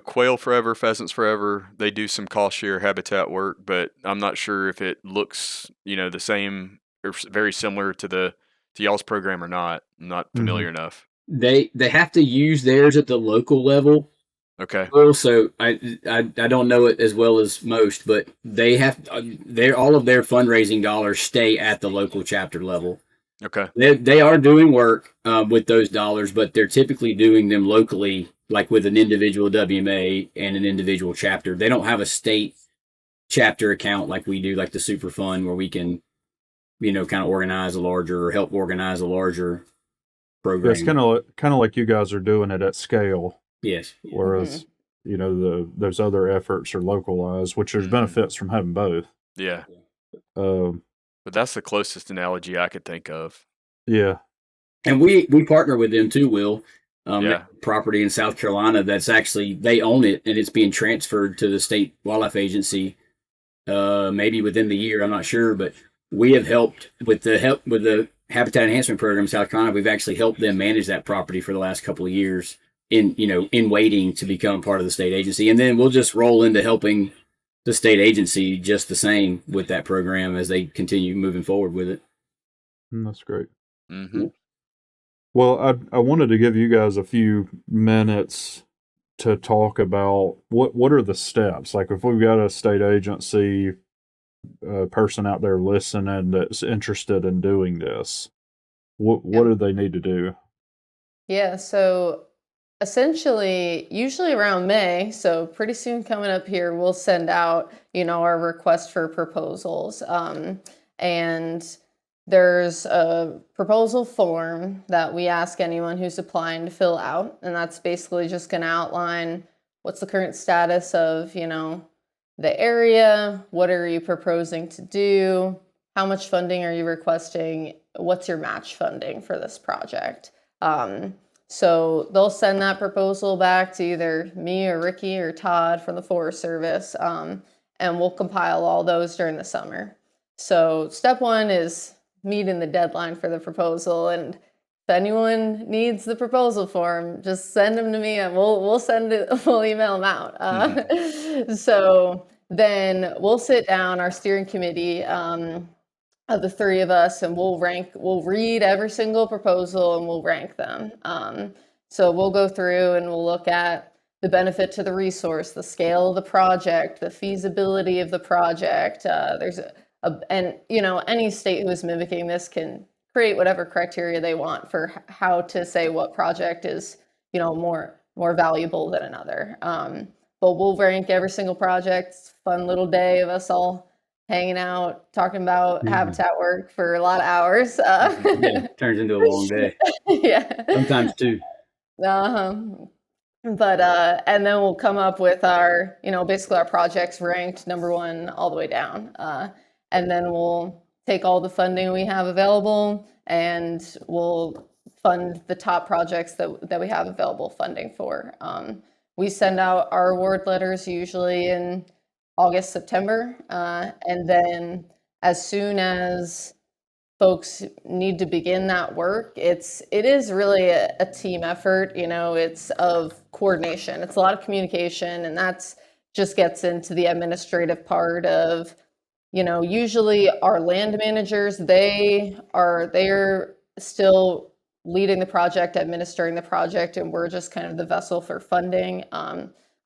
Quail Forever, Pheasants Forever, they do some cost share habitat work, but I'm not sure if it looks, the same or very similar to y'all's program or not. I'm not familiar enough. They have to use theirs at the local level. Okay. Also, I don't know it as well as most, but they have all of their fundraising dollars stay at the local chapter level. Okay. They are doing work with those dollars, but they're typically doing them locally, like with an individual WMA and an individual chapter. They don't have a state chapter account like we do, like the Super Fund, where we can, kind of organize a larger or help organize a larger program. It's kind of like you guys are doing it at scale. Yes. Whereas, those other efforts are localized, which there's benefits from having both. Yeah. Um, But that's the closest analogy I could think of. yeah. And we partner with them too, Will. Yeah. Property in South Carolina that's actually, they own it and it's being transferred to the state wildlife agency. Maybe within the year, I'm not sure, but we have helped with the habitat enhancement program in South Carolina. We've actually helped them manage that property for the last couple of years in waiting to become part of the state agency. And then we'll just roll into helping the state agency just the same with that program as they continue moving forward with it. That's great. Mm-hmm. Well, I wanted to give you guys a few minutes to talk about what are the steps. Like if we've got a state agency person out there listening that's interested in doing this, what do they need to do? Yeah, so essentially, usually around May, so pretty soon coming up here, we'll send out, our request for proposals. And there's a proposal form that we ask anyone who's applying to fill out, and that's basically just going to outline what's the current status of, the area, what are you proposing to do, how much funding are you requesting, what's your match funding for this project. So they'll send that proposal back to either me or Ricky or Todd from the Forest Service, and we'll compile all those during the summer. So step one is meeting the deadline for the proposal, and if anyone needs the proposal form, just send them to me and we'll send it, we'll email them out. So then we'll sit down, our steering committee of the three of us, and we'll read every single proposal and we'll rank them. So we'll go through and we'll look at the benefit to the resource, the scale of the project, the feasibility of the project. And any state who is mimicking this can create whatever criteria they want for how to say what project is, more valuable than another. But we'll rank every single project. It's a fun little day of us all hanging out, talking about habitat work for a lot of hours. Yeah, turns into a long day. Yeah. Sometimes two. But and then we'll come up with our, basically our projects ranked number one all the way down. And then we'll take all the funding we have available and we'll fund the top projects that we have available funding for. We send out our award letters usually in August, September. And then as soon as folks need to begin that work, it is really a team effort. It's of coordination. It's a lot of communication, and that's just gets into the administrative part of, usually our land managers, they're still leading the project, administering the project, and we're just kind of the vessel for funding.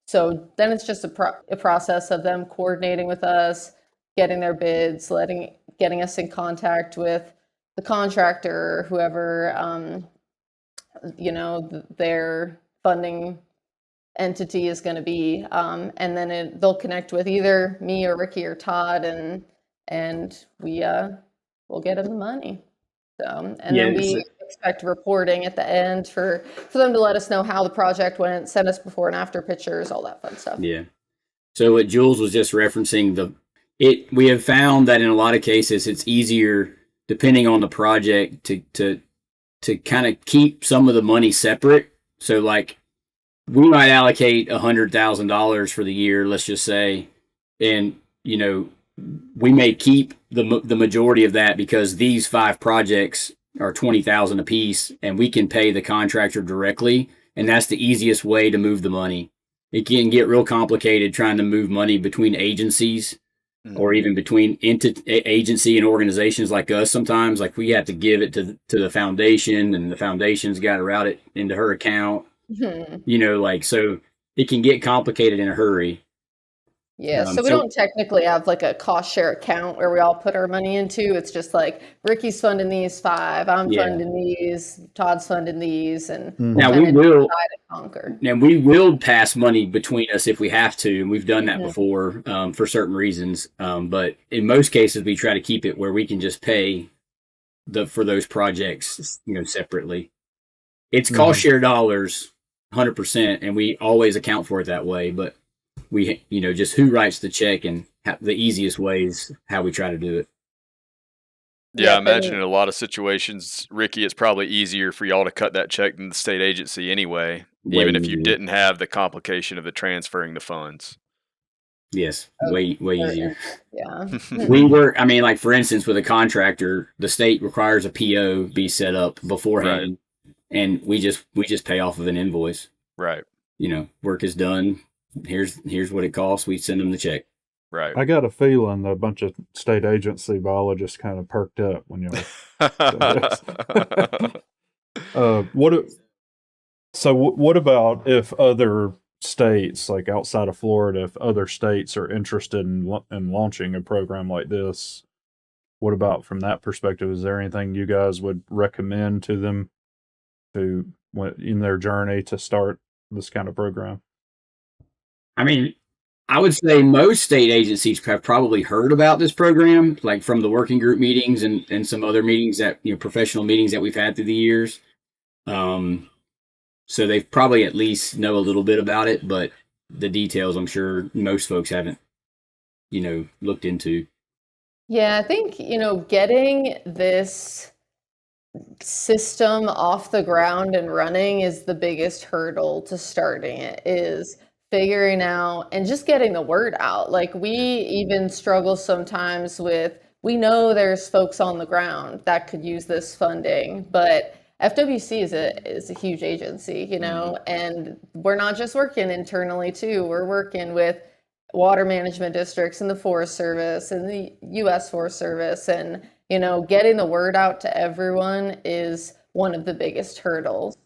So then it's just a process of them coordinating with us, getting their bids, getting us in contact with the contractor, or whoever, their funding entity is going to be. And then they'll connect with either me or Ricky or Todd, and we'll get them the money. So, and then we expect reporting at the end for them to let us know how the project went, send us before and after pictures, all that fun stuff. Yeah. So what Jules was just referencing, we have found that in a lot of cases it's easier, depending on the project, to kind of keep some of the money separate. So like we might allocate $100,000 for the year, let's just say, and we may keep the majority of that because these 5 projects are $20,000 a piece, and we can pay the contractor directly, and that's the easiest way to move the money. It can get real complicated trying to move money between agencies, or even between agency and organizations like us. Sometimes, like we have to give it to the foundation, and the foundation's got to route it into her account. So it can get complicated in a hurry. Yeah, so we don't technically have like a cost share account where we all put our money into. It's just like Ricky's funding these 5, I'm funding these, Todd's funding these, and now we will conquer. Now we will pass money between us if we have to, and we've done that before for certain reasons. But in most cases, we try to keep it where we can just pay for those projects, separately. It's cost share dollars, 100%, and we always account for it that way. But we, just who writes the check and the easiest ways how we try to do it. Yeah, I Yep, imagine in and a lot of situations, Ricky, it's probably easier for y'all to cut that check than the state agency anyway, Way even if you easier. didn't have the complication of the transferring the funds. Yes, way easier. yeah. We work, like for instance, with a contractor, the state requires a PO be set up beforehand, and we just pay off of an invoice. Right. Work is done. Here's what it costs. We send them the check. Right. I got a feeling a bunch of state agency biologists kind of perked up when you what about if other states, like outside of Florida, if other states are interested in launching a program like this? What about from that perspective? Is there anything you guys would recommend to them in their journey to start this kind of program? I would say most state agencies have probably heard about this program, like from the working group meetings and some other meetings that, professional meetings that we've had through the years. So they probably at least know a little bit about it, but the details, I'm sure most folks haven't, looked into. Yeah, I think, getting this system off the ground and running is the biggest hurdle to starting it, is figuring out and just getting the word out. Like, we even struggle sometimes with, we know there's folks on the ground that could use this funding, but FWC is a huge agency, and we're not just working internally too. We're working with water management districts and the Forest Service and the U.S. Forest Service, and getting the word out to everyone is one of the biggest hurdles.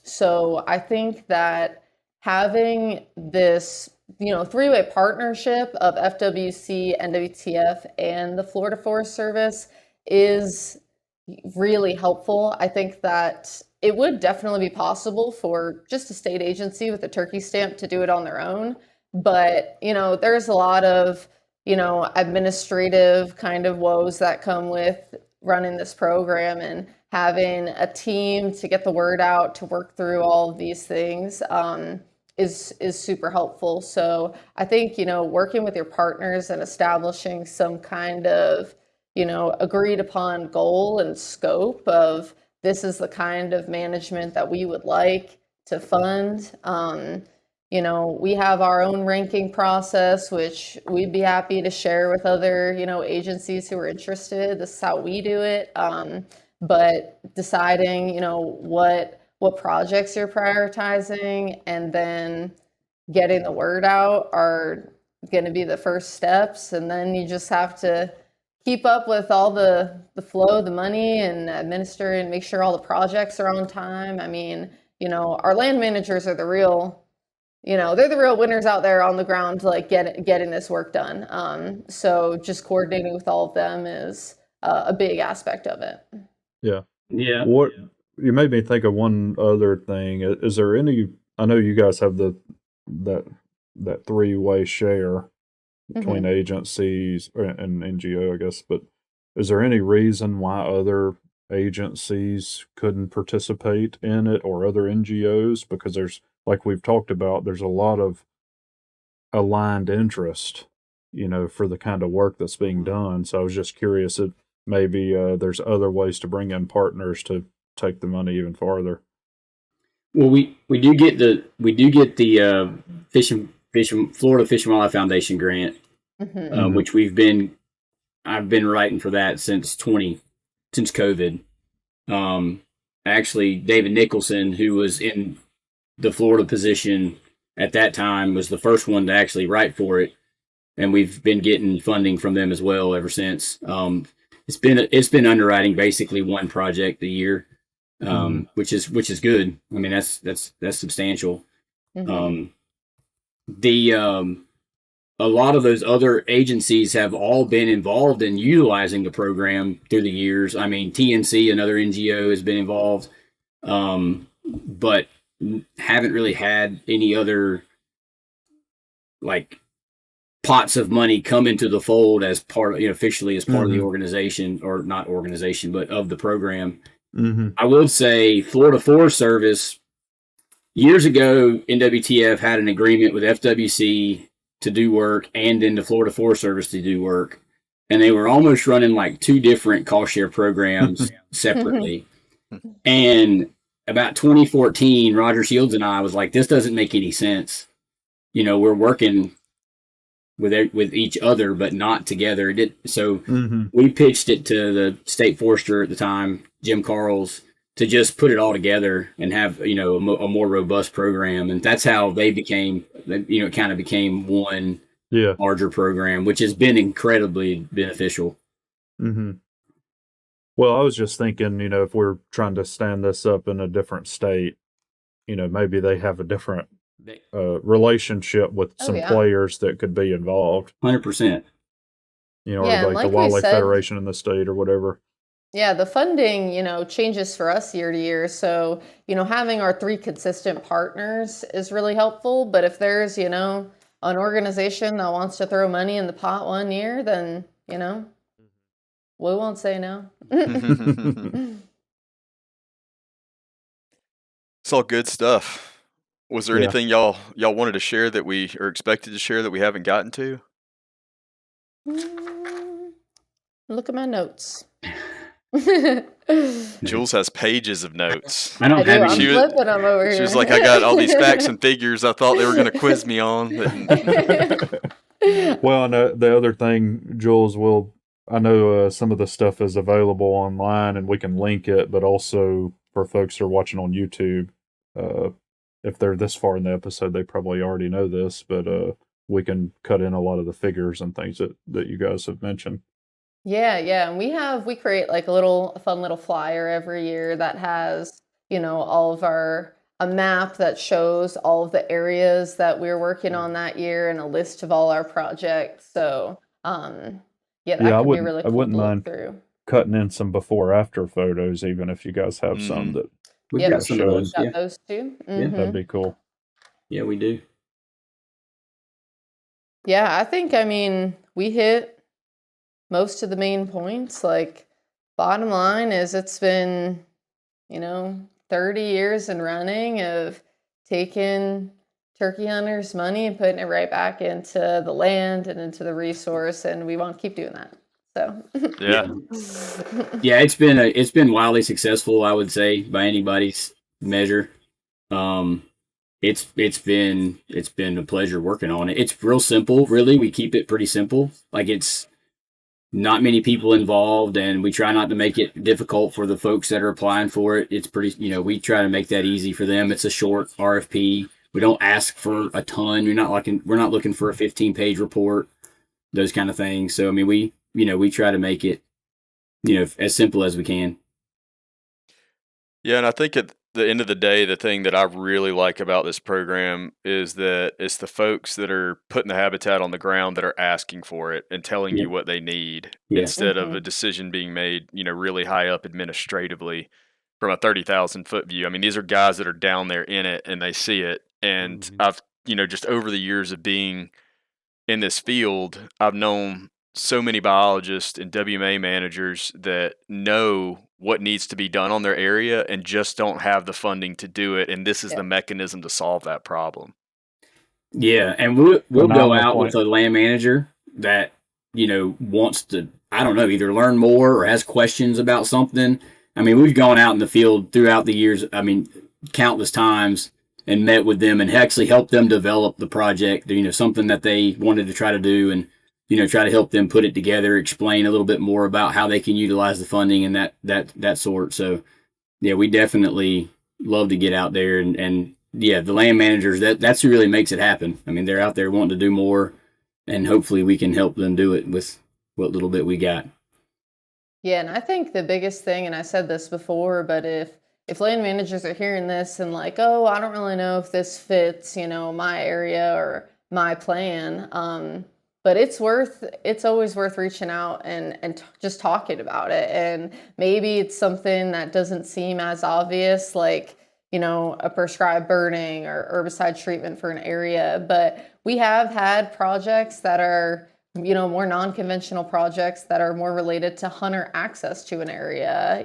So I think that having this, three-way partnership of FWC, NWTF, and the Florida Forest Service is really helpful. I think that it would definitely be possible for just a state agency with a turkey stamp to do it on their own. But, there's a lot of, administrative kind of woes that come with running this program, and having a team to get the word out, to work through all of these things is super helpful. So I think, working with your partners and establishing some kind of, agreed upon goal and scope of, this is the kind of management that we would like to fund. We have our own ranking process, which we'd be happy to share with other, agencies who are interested. This is how we do it. But deciding, what projects you're prioritizing and then getting the word out are going to be the first steps. And then you just have to keep up with all the flow of the money and administer and make sure all the projects are on time. Our land managers are the real, they're the real winners out there on the ground, like getting this work done. So just coordinating with all of them is a big aspect of it. Yeah. Yeah. What you made me think of one other thing. Is there any? I know you guys have that three-way share between agencies and NGO, I guess. But is there any reason why other agencies couldn't participate in it, or other NGOs? Because there's, like we've talked about, there's a lot of aligned interest, for the kind of work that's being done. So I was just curious if maybe there's other ways to bring in partners to take the money even farther. Well, we do get the Florida Fish and Wildlife Foundation grant, which I've been writing for that since COVID. Actually, David Nicholson, who was in the Florida position at that time, was the first one to actually write for it, and we've been getting funding from them as well ever since. It's been underwriting basically one project a year, which is good. That's substantial. A lot of those other agencies have all been involved in utilizing the program through the years. TNC, another NGO, has been involved, but haven't really had any other pots of money come into the fold as part, officially as part of the organization, or not organization, but of the program. I would say Florida Forest Service years ago, NWTF had an agreement with FWC to do work and then the Florida Forest Service to do work. And they were almost running like two different cost share programs separately. And about 2014, Roger Shields and I was like, this doesn't make any sense. We're working with each other, but not together. So we pitched it to the state forester at the time, Jim Carls, to just put it all together and have, a more robust program. And that's how they became, it kind of became one larger program, which has been incredibly beneficial. Well, I was just thinking, if we're trying to stand this up in a different state, maybe they have a different relationship with some players that could be involved. 100%. Or like the Wildlife Federation in the state or whatever. Yeah, the funding, changes for us year to year. So, having our 3 consistent partners is really helpful. But if there's, an organization that wants to throw money in the pot one year, then, we won't say no. It's all good stuff. Was there anything y'all wanted to share that we are expected to share that we haven't gotten to? Look at my notes. Jules has pages of notes. I don't have I'm flipping them over here. She was like, I got all these facts and figures I thought they were going to quiz me on. Well, and the other thing, Jules, I know some of the stuff is available online and we can link it, but also for folks who are watching on YouTube, if they're this far in the episode, they probably already know this, but we can cut in a lot of the figures and things that you guys have mentioned. Yeah. And we create like a fun little flyer every year that has, all of a map that shows all of the areas that we're working on that year and a list of all our projects. So, that could be really cool to look through. Cutting in some before after photos, even if you guys have some that we've got some of those. Got those too. Yeah, that'd be cool. Yeah, we do. Yeah, I think, we hit most of the main points. Like, bottom line is it's been, 30 years in running of taking turkey hunters' money and putting it right back into the land and into the resource, and we want to keep doing that. So yeah, it's been wildly successful, I would say, by anybody's measure. It's been a pleasure working on it. It's real simple, really. We keep it pretty simple. Like, it's not many people involved, and we try not to make it difficult for the folks that are applying for it. It's pretty, we try to make that easy for them. It's a short RFP. We don't ask for a ton. We're not looking for a 15-page report, those kind of things. So, we try to make it, as simple as we can. Yeah, and I think at the end of the day, the thing that I really like about this program is that it's the folks that are putting the habitat on the ground that are asking for it and telling you what they need instead of a decision being made, really high up administratively from a 30,000 foot view. These are guys that are down there in it and they see it. And I've, just over the years of being in this field, I've known so many biologists and WMA managers that know what needs to be done on their area and just don't have the funding to do it. And this is the mechanism to solve that problem. Yeah. And we'll go out with a land manager that, wants to, I don't know, either learn more or has questions about something. We've gone out in the field throughout the years, countless times, and met with them and actually helped them develop the project, something that they wanted to try to do, and try to help them put it together, explain a little bit more about how they can utilize the funding and that sort. So, yeah, we definitely love to get out there and the land managers, that's who really makes it happen. They're out there wanting to do more, and hopefully we can help them do it with what little bit we got. Yeah, and I think the biggest thing, and I said this before, but if land managers are hearing this and like, oh, I don't really know if this fits, my area or my plan, but it's always worth reaching out and just talking about it. And maybe it's something that doesn't seem as obvious, like, a prescribed burning or herbicide treatment for an area. But we have had projects that are, more non-conventional projects that are more related to hunter access to an area,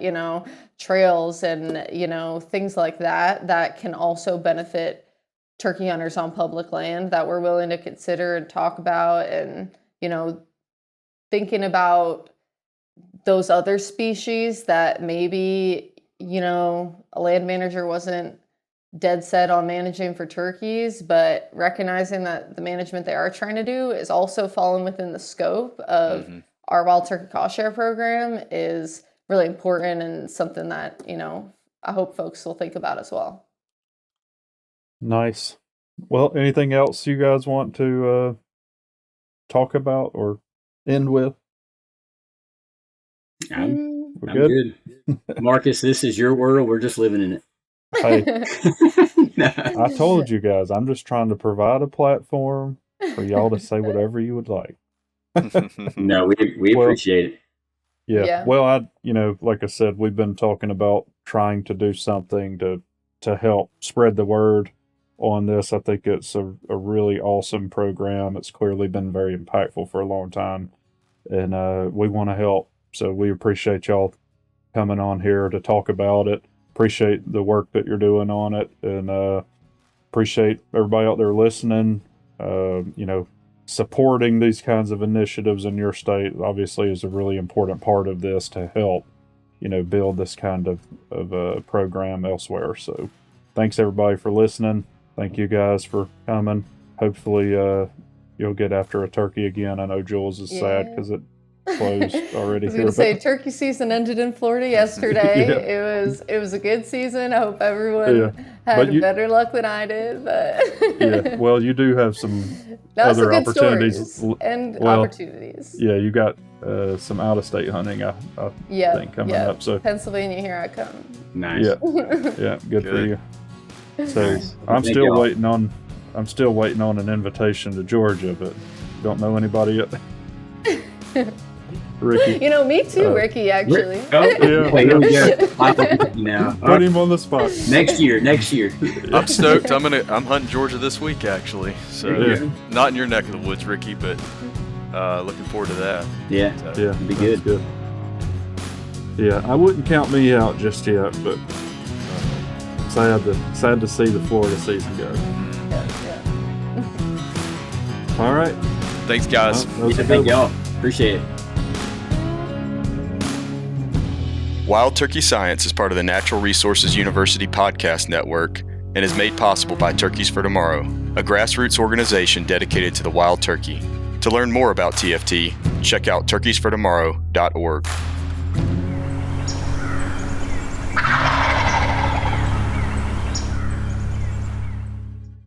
trails and, things like that can also benefit turkey hunters on public land that we're willing to consider and talk about, and, thinking about those other species that maybe, a land manager wasn't dead set on managing for turkeys, but recognizing that the management they are trying to do is also falling within the scope of our wild turkey cost share program is really important, and something that, I hope folks will think about as well. Nice. Well, anything else you guys want to talk about or end with? I'm good. Marcus, this is your world. We're just living in it. Hey, I told you guys, I'm just trying to provide a platform for y'all to say whatever you would like. No, we appreciate it. Yeah. Well, like I said, we've been talking about trying to do something to help spread the word on this. I think it's a really awesome program. It's clearly been very impactful for a long time, and we want to help. So we appreciate y'all coming on here to talk about it. Appreciate the work that you're doing on it, and appreciate everybody out there listening. Supporting these kinds of initiatives in your state obviously is a really important part of this to help, build this kind of program elsewhere. So thanks everybody for listening. Thank you guys for coming. Hopefully you'll get after a turkey again. I know Jules is sad because it closed already. I was going to say turkey season ended in Florida yesterday. It was a good season. I hope everyone had better luck than I did. But well, you do have some other opportunities opportunities. Yeah, you got some out-of-state hunting. I think coming up. So Pennsylvania, here I come. Nice. Yeah, good for you. So I'm still waiting on an invitation to Georgia, but don't know anybody yet. Ricky. Me too, Ricky, actually. Here we go. Now. Put him on the spot. Next year. I'm stoked. I'm hunting Georgia this week, actually. So not in your neck of the woods, Ricky, but looking forward to that. Yeah. Yeah. It'll be good. Yeah, I wouldn't count me out just yet, but sad to see the Florida season go. Yeah. All right. Thanks, guys. Thank y'all. Appreciate it. Wild Turkey Science is part of the Natural Resources University podcast network and is made possible by Turkeys for Tomorrow, a grassroots organization dedicated to the wild turkey. To learn more about TFT, check out turkeysfortomorrow.org.